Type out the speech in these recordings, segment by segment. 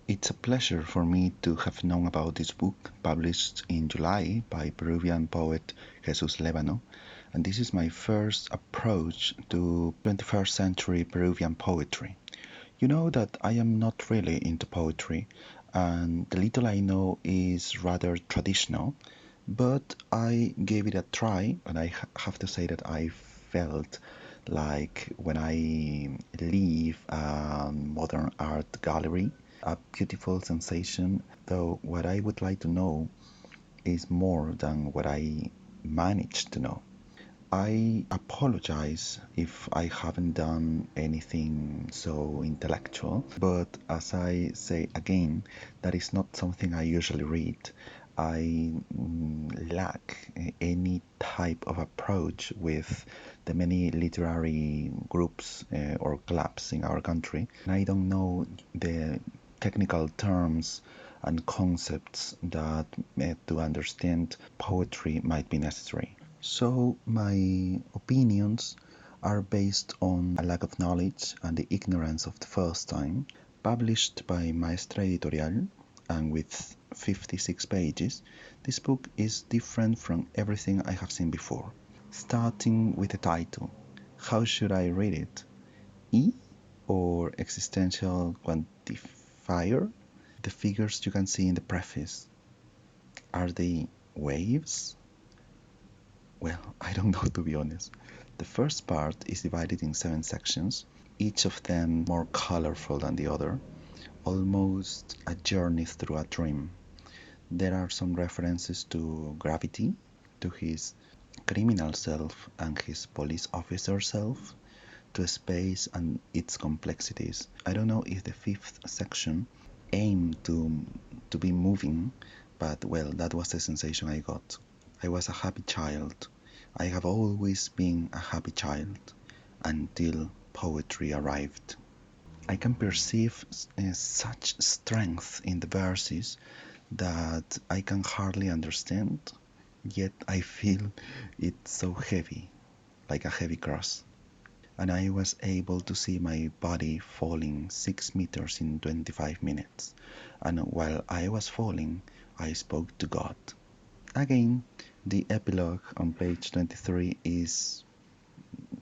It's a pleasure for me to have known about this book published in July by Peruvian poet Jesús Lévano, and this is my first approach to 21st century Peruvian poetry. You know that I am not really into poetry, and the little I know is rather traditional, but I gave it a try, and I have to say that I felt like when I leave a modern art gallery, a beautiful sensation, though what I would like to know is more than what I managed to know. I apologize if I haven't done anything so intellectual, but as I say again, that is not something I usually read. I lack any type of approach with the many literary groups or clubs in our country. I don't know the technical terms and concepts that to understand poetry might be necessary. So, my opinions are based on a lack of knowledge and the ignorance of the first time. Published by Maestra Editorial and with 56 pages, this book is different from everything I have seen before. Starting with the title, how should I read it? E or existential quantifier? The figures you can see in the preface, are they waves? Well, I don't know, to be honest. The first part is divided in 7 sections, each of them more colorful than the other, almost a journey through a dream. There are some references to gravity, to his criminal self and his police officer self, to space and its complexities. I don't know if the fifth section aimed to be moving, but well, that was the sensation I got. I was a happy child. I have always been a happy child until poetry arrived. I can perceive such strength in the verses that I can hardly understand, yet I feel it so heavy, like a heavy cross. And I was able to see my body falling 6 meters in 25 minutes. And while I was falling, I spoke to God. Again, the epilogue on page 23 is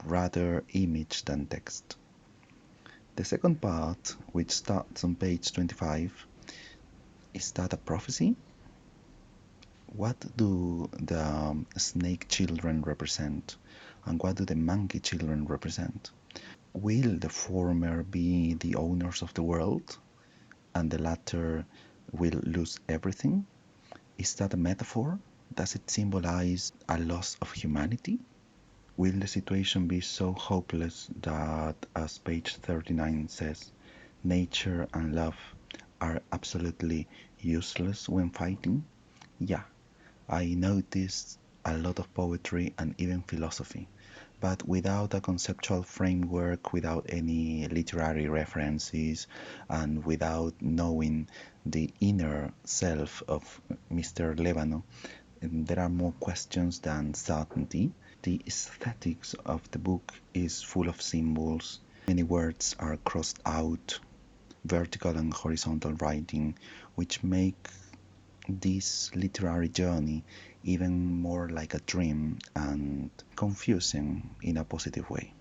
rather image than text. The second part, which starts on page 25, is that a prophecy? What do the snake children represent? And what do the monkey children represent? Will the former be the owners of the world, and the latter will lose everything? Is that a metaphor? Does it symbolize a loss of humanity? Will the situation be so hopeless that, as page 39 says, nature and love are absolutely useless when fighting? Yeah, I noticed a lot of poetry and even philosophy, but without a conceptual framework, without any literary references, and without knowing the inner self of Mr. Lévano, there are more questions than certainty. The aesthetics of the book is full of symbols. Many words are crossed out, vertical and horizontal writing, which make this literary journey even more like a dream and confusing in a positive way.